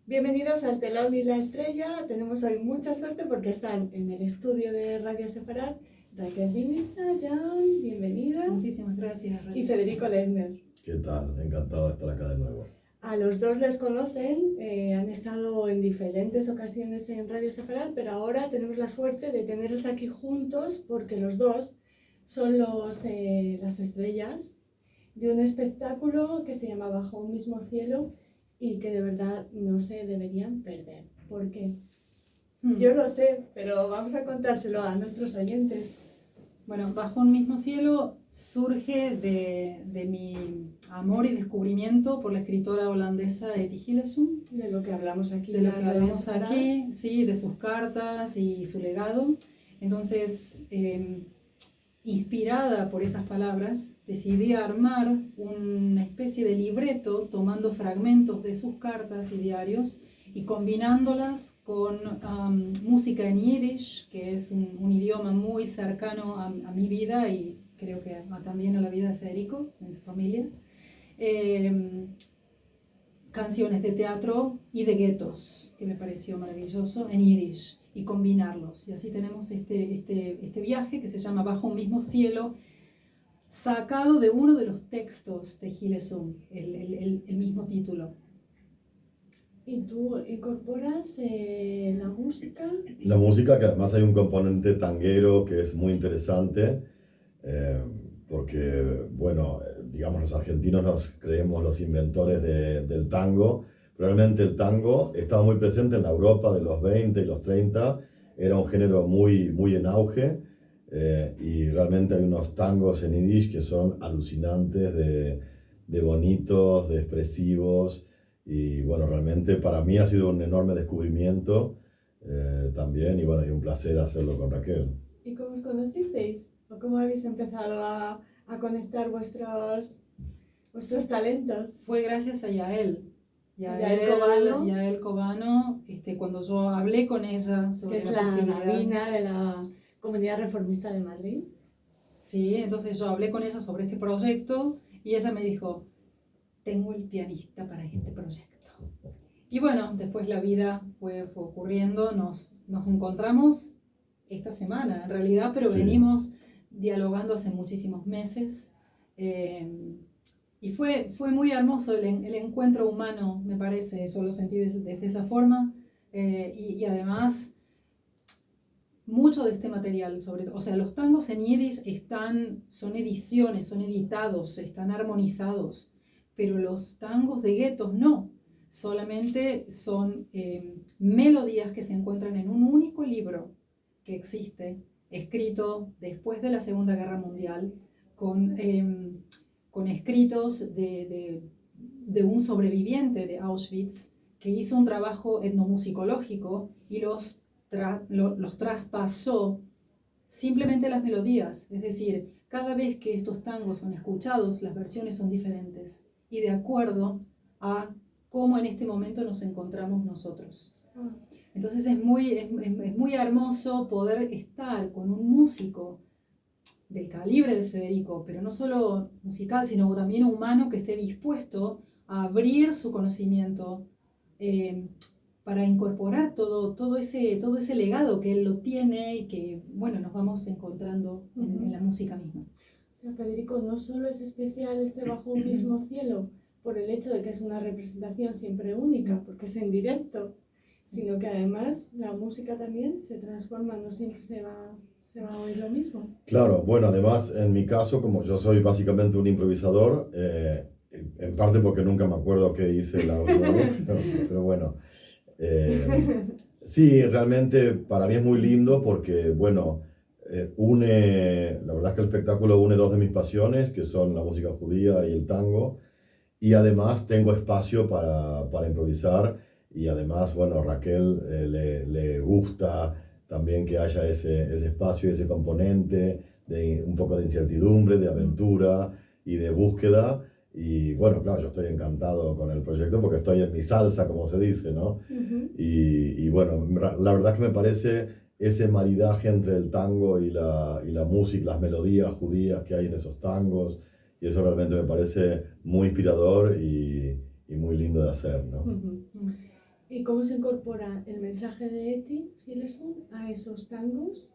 Bienvenidos al Telón y la Estrella. Tenemos hoy mucha suerte porque están en el estudio de Radio Separat Raquel Vinisa, Jan, bienvenida. Muchísimas gracias, Raquel. Y Federico Lehner. ¿Qué tal? Encantado de estar acá de nuevo. A los dos les conocen, han estado en diferentes ocasiones en Radio Separat, pero ahora tenemos la suerte de tenerlos aquí juntos porque los dos son las estrellas de un espectáculo que se llama Bajo un mismo cielo y que de verdad no se deberían perder. ¿Por qué? Yo lo sé, pero vamos a contárselo a nuestros oyentes. Bueno, Bajo un mismo cielo surge de mi amor y descubrimiento por la escritora holandesa Etty Hillesum. De lo que hablamos aquí. De lo que hablamos aquí, sí, de sus cartas y su legado. Entonces, inspirada por esas palabras, decidí armar una especie de libreto tomando fragmentos de sus cartas y diarios y combinándolas con música en yiddish, que es un idioma muy cercano a mi vida y creo que también a la vida de Federico, en su familia. Canciones de teatro y de guetos, que me pareció maravilloso, en yiddish, y combinarlos. Y así tenemos este viaje que se llama Bajo un mismo cielo, sacado de uno de los textos de Hillesum, el mismo título. ¿Y tú incorporas la música? La música, que además hay un componente tanguero que es muy interesante, porque, bueno, digamos, los argentinos nos creemos los inventores del tango. Realmente el tango estaba muy presente en la Europa de los 20 y los 30, era un género muy, muy en auge, y realmente hay unos tangos en yiddish que son alucinantes, de bonitos, de expresivos. Y bueno, realmente para mí ha sido un enorme descubrimiento también, y bueno, y un placer hacerlo con Raquel. ¿Y cómo os conocisteis? ¿O cómo habéis empezado a conectar vuestros talentos? Fue gracias a Yael. Yael Cobano, cuando yo hablé con ella sobre que es la posibilidad. La rabina de la Comunidad Reformista de Madrid. Sí, entonces yo hablé con ella sobre este proyecto y ella me dijo: tengo el pianista para este proyecto. Y bueno, después la vida fue ocurriendo, nos encontramos esta semana en realidad, pero sí, venimos dialogando hace muchísimos meses, y fue muy hermoso el encuentro humano, me parece. Yo lo sentí desde esa forma, y además mucho de este material, o sea, los tangos en yiddish son ediciones, son editados, están armonizados, pero los tangos de guetos no, solamente son melodías que se encuentran en un único libro que existe, escrito después de la Segunda Guerra Mundial, con escritos de un sobreviviente de Auschwitz que hizo un trabajo etnomusicológico y los traspasó simplemente las melodías. Es decir, cada vez que estos tangos son escuchados, las versiones son diferentes y de acuerdo a cómo en este momento nos encontramos nosotros. Entonces es muy hermoso poder estar con un músico del calibre de Federico, pero no solo musical, sino también humano, que esté dispuesto a abrir su conocimiento para incorporar todo ese legado que él lo tiene y que, bueno, nos vamos encontrando en la música misma. O sea, Federico, no solo es especial Bajo un mismo cielo por el hecho de que es una representación siempre única, porque es en directo, sino que además la música también se transforma, no siempre se va a oír lo mismo. Claro, bueno, además en mi caso, como yo soy básicamente un improvisador, en parte porque nunca me acuerdo qué hice la última vez, pero bueno, sí, realmente para mí es muy lindo porque, bueno, la verdad es que el espectáculo une dos de mis pasiones, que son la música judía y el tango, y además tengo espacio para improvisar, y además, bueno, Raquel le gusta también que haya ese espacio, ese componente de un poco de incertidumbre, de aventura y de búsqueda. Y bueno, claro, yo estoy encantado con el proyecto porque estoy en mi salsa, como se dice, ¿no? Y bueno, la verdad es que me parece ese maridaje entre el tango y la música, las melodías judías que hay en esos tangos, y eso realmente me parece muy inspirador y muy lindo de hacer, ¿no? ¿Y cómo se incorpora el mensaje de Etty Hillesum a esos tangos?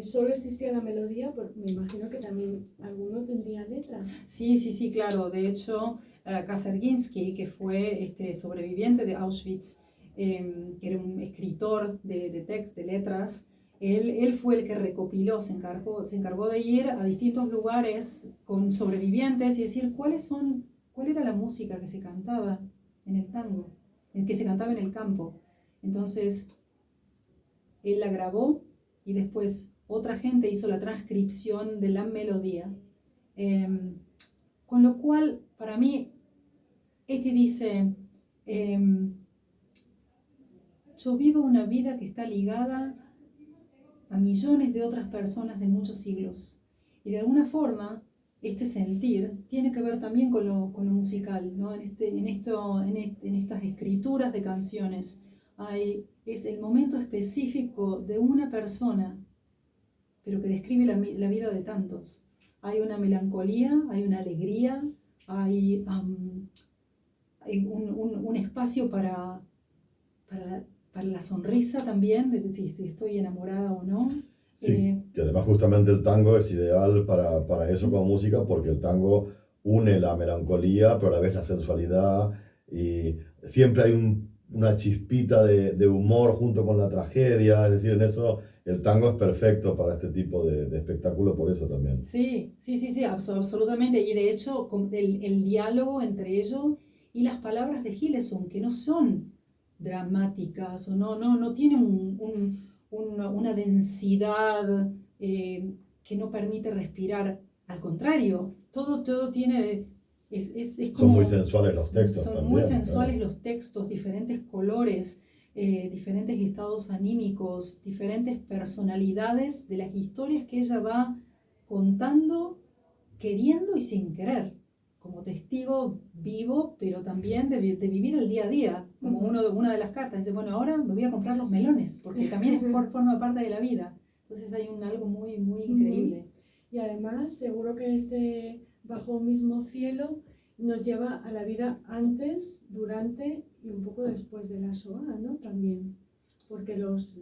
¿Solo existía la melodía? Porque me imagino que también alguno tendría letra. Sí, sí, sí, claro. De hecho, Kasserginski, que fue sobreviviente de Auschwitz, que era un escritor de letras, él fue el que recopiló, se encargó de ir a distintos lugares con sobrevivientes y decir cuál era la música que se cantaba en el tango, que se cantaba en el campo. Entonces, él la grabó y después otra gente hizo la transcripción de la melodía. Con lo cual, para mí, Etty dice, yo vivo una vida que está ligada a millones de otras personas de muchos siglos. Y de alguna forma, este sentir tiene que ver también con lo musical, ¿no? En estas escrituras de canciones es el momento específico de una persona, pero que describe la vida de tantos. Hay una melancolía, hay una alegría, hay un espacio para la sonrisa también, de si estoy enamorada o no. Sí, que además justamente el tango es ideal para eso como música, porque el tango une la melancolía, pero a la vez la sensualidad, y siempre hay una chispita de humor junto con la tragedia, es decir, en eso el tango es perfecto para este tipo de espectáculo, por eso también. Sí, absolutamente. Y de hecho, el diálogo entre ellos y las palabras de Hillesum, que no son dramáticas o no tienen una densidad que no permite respirar. Al contrario, todo tiene... Es como, son muy sensuales los textos son también. muy sensuales, claro. los textos, diferentes colores, diferentes estados anímicos, diferentes personalidades de las historias que ella va contando, queriendo y sin querer, como testigo vivo, pero también de vivir el día a día, como una de las cartas, dice, bueno, ahora me voy a comprar los melones, porque también forma parte de la vida. Entonces hay algo muy, muy increíble. Y además, seguro que bajo un mismo cielo nos lleva a la vida antes, durante y un poco después de la Shoah, ¿no? También. Porque los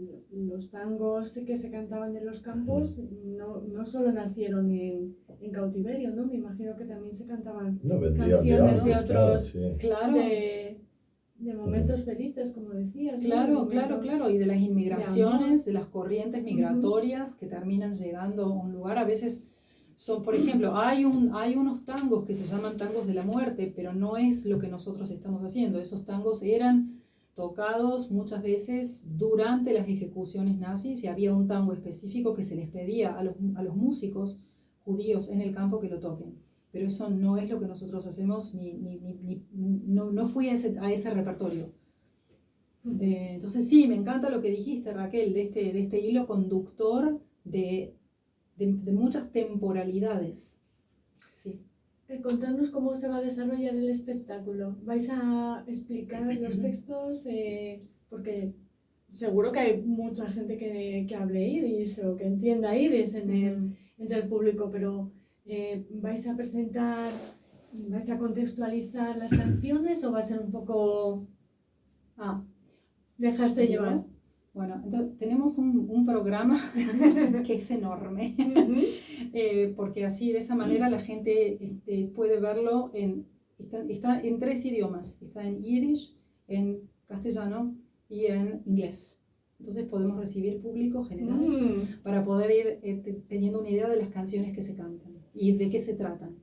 tangos que se cantaban en los campos no solo nacieron en cautiverio, ¿no? Me imagino que también se cantaban canciones de otros, claro. de momentos felices, como decías. Claro, ¿no? claro. Y de las inmigraciones, de las corrientes migratorias que terminan llegando a un lugar. A veces son, por ejemplo, hay unos tangos que se llaman tangos de la muerte, pero no es lo que nosotros estamos haciendo. Esos tangos eran tocados muchas veces durante las ejecuciones nazis y había un tango específico que se les pedía a los músicos judíos en el campo que lo toquen. Pero eso no es lo que nosotros hacemos, no fui a ese repertorio. Entonces sí, me encanta lo que dijiste, Raquel, de este hilo conductor de muchas temporalidades. Sí. Contarnos cómo se va a desarrollar el espectáculo. ¿Vais a explicar los textos? Porque seguro que hay mucha gente que hable iris o que entienda iris entre el público, pero ¿vais a presentar, vais a contextualizar las canciones o va a ser un poco dejarse llevar? Bueno, entonces tenemos un programa que es enorme, porque así de esa manera la gente puede verlo está en 3 idiomas, está en yiddish, en castellano y en inglés. Entonces podemos recibir público general para poder ir teniendo una idea de las canciones que se cantan y de qué se tratan.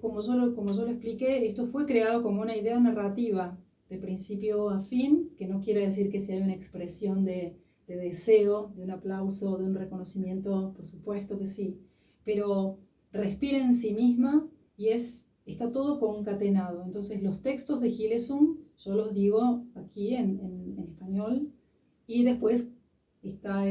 Como yo lo expliqué, esto fue creado como una idea narrativa de principio a fin, que no quiere decir que sea una expresión de deseo, de un aplauso, de un reconocimiento, por supuesto que sí, pero respira en sí misma y está todo concatenado. Entonces los textos de Hillesum, yo los digo aquí en español, y después está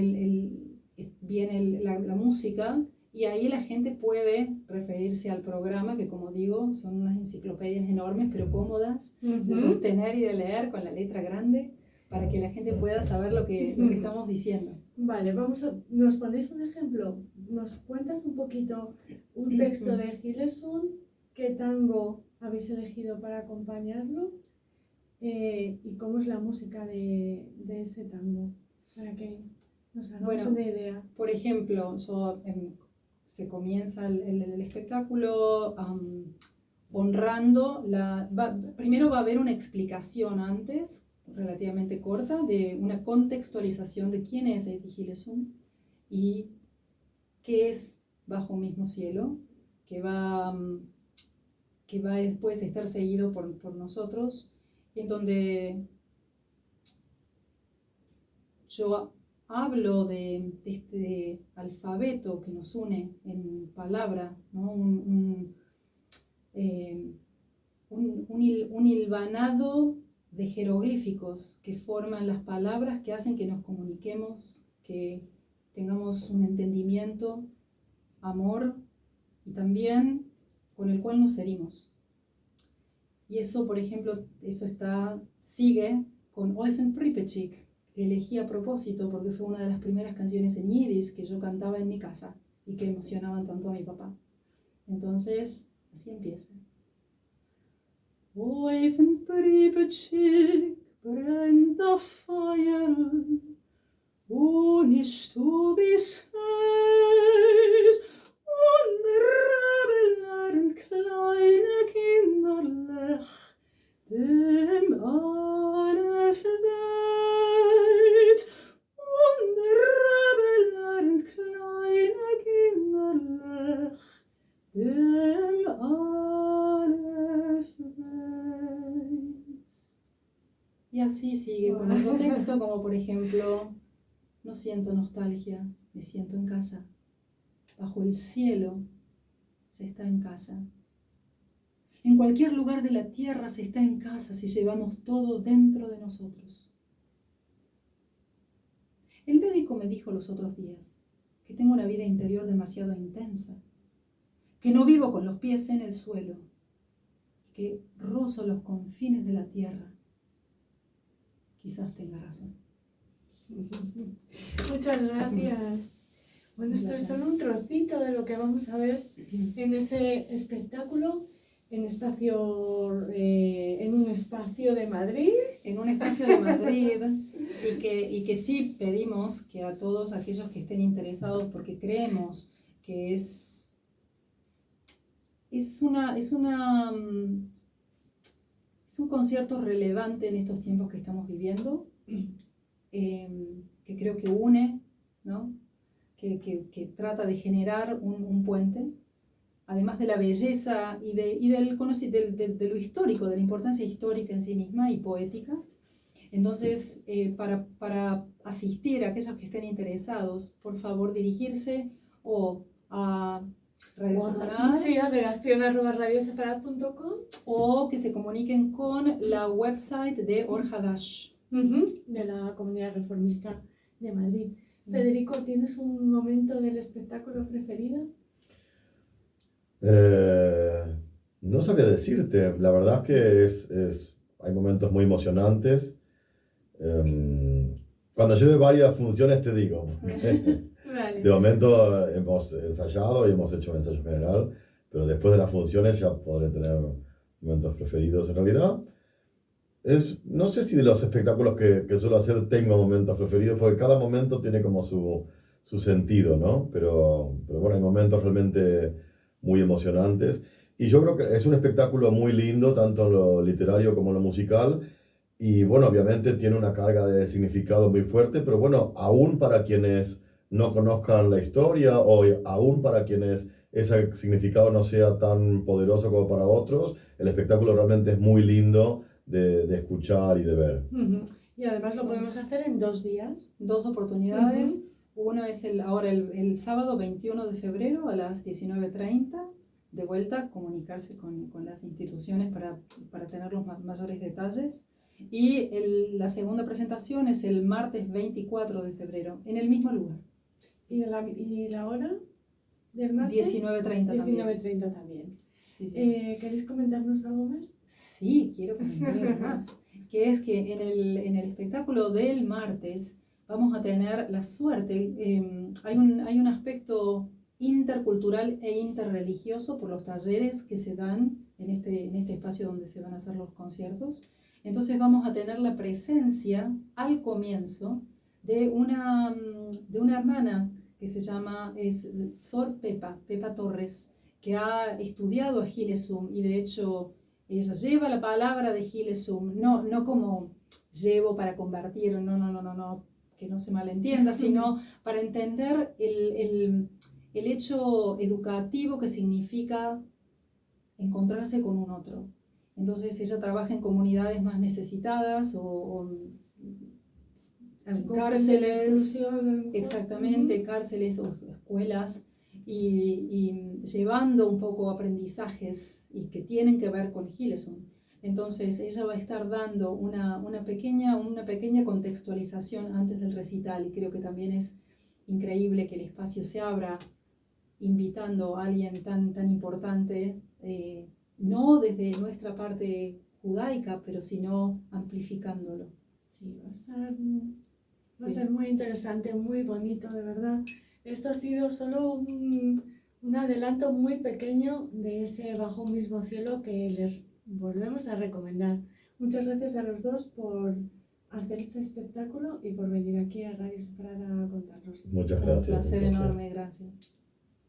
viene la música, y ahí la gente puede referirse al programa, que como digo, son unas enciclopedias enormes, pero cómodas de sostener y de leer con la letra grande, para que la gente pueda saber lo que estamos diciendo. Vale, ¿nos ponéis un ejemplo? ¿Nos cuentas un poquito un texto de Hillesum? ¿Qué tango habéis elegido para acompañarlo? ¿Y cómo es la música de ese tango? Para que nos hagamos una idea. Por ejemplo, se comienza el espectáculo honrando primero va a haber una explicación antes, relativamente corta, de una contextualización de quién es Eyti Gilesum y qué es Bajo un mismo cielo, que va después a estar seguido por nosotros, en donde yo hablo de este alfabeto que nos une en palabra, ¿no? Un hilvanado de jeroglíficos que forman las palabras que hacen que nos comuniquemos, que tengamos un entendimiento, amor y también con el cual nos herimos. Y eso, por ejemplo, sigue con Eufen Pripečík, que elegí a propósito porque fue una de las primeras canciones en yiddish que yo cantaba en mi casa y que emocionaban tanto a mi papá. Entonces, así empieza. Eufen Pripečík brennt auf Feuer, und ich du bist heiß, und rebeln kleine Kinderlech, dem Aleph weit, und rebeln kleine Kinderlech, dem Aleph weit. Y así sigue con otro texto, como por ejemplo, no siento nostalgia, me siento en casa. Bajo el cielo se está en casa. En cualquier lugar de la tierra se está en casa si llevamos todo dentro de nosotros. El médico me dijo los otros días que tengo una vida interior demasiado intensa, que no vivo con los pies en el suelo, que rozo los confines de la tierra. Quizás tenga razón. Muchas gracias. Bueno, esto es solo un trocito de lo que vamos a ver en ese espectáculo en un espacio de Madrid. En un espacio de Madrid y que sí pedimos que a todos aquellos que estén interesados, porque creemos que es un concierto relevante en estos tiempos que estamos viviendo, que creo que une, ¿no? que trata de generar un puente, además de la belleza y de lo histórico, de la importancia histórica en sí misma y poética. Entonces, para asistir a aquellos que estén interesados, por favor dirigirse o a Radio Sefarad, sí, a redacción@radiosefarad.com, o que se comuniquen con la website de Or Hadash. De la Comunidad Reformista de Madrid. Federico, ¿tienes un momento del espectáculo preferido? No sabría decirte, la verdad es que hay momentos muy emocionantes. Cuando lleve varias funciones te digo, porque Vale. de momento hemos ensayado y hemos hecho un ensayo general, pero después de las funciones ya podré tener momentos preferidos. En realidad, no sé si de los espectáculos que suelo hacer tengo momentos preferidos, porque cada momento tiene como su sentido, ¿no? Pero bueno, hay momentos realmente muy emocionantes. Y yo creo que es un espectáculo muy lindo, tanto en lo literario como en lo musical. Y bueno, obviamente tiene una carga de significado muy fuerte, pero bueno, aún para quienes no conozcan la historia o aún para quienes ese significado no sea tan poderoso como para otros, el espectáculo realmente es muy lindo de escuchar y de ver. Y además lo podemos hacer en 2 días. 2 oportunidades. Uno es ahora el sábado 21 de febrero a las 19:30. De vuelta, comunicarse con las instituciones para tener los mayores detalles. Y la segunda presentación es el martes 24 de febrero, en el mismo lugar. ¿Y la hora del martes? 19:30 también. 19:30 también. Sí. ¿Queréis comentarnos algo más? Sí, quiero comentar algo más. Que es que en el espectáculo del martes vamos a tener la suerte, hay un aspecto intercultural e interreligioso por los talleres que se dan en este espacio donde se van a hacer los conciertos. Entonces vamos a tener la presencia al comienzo de una hermana que se llama Sor Pepa Torres, que ha estudiado a Hillesum y de hecho ella lleva la palabra de Hillesum, no como llevo para convertir, no, que no se malentienda, sino para entender el hecho educativo que significa encontrarse con un otro. Entonces ella trabaja en comunidades más necesitadas o en cárceles, exactamente, cárceles o escuelas, y llevando un poco aprendizajes y que tienen que ver con Hillesum. Entonces ella va a estar dando una pequeña contextualización antes del recital, y creo que también es increíble que el espacio se abra invitando a alguien tan importante, no desde nuestra parte judaica, pero sino amplificándolo. Sí, va a ser muy interesante, muy bonito, de verdad. Esto ha sido solo un adelanto muy pequeño de ese Bajo un mismo cielo que les volvemos a recomendar. Muchas gracias a los dos por hacer este espectáculo y por venir aquí a Radio Separada a contarnos. Muchas gracias. Un placer enorme, gracias.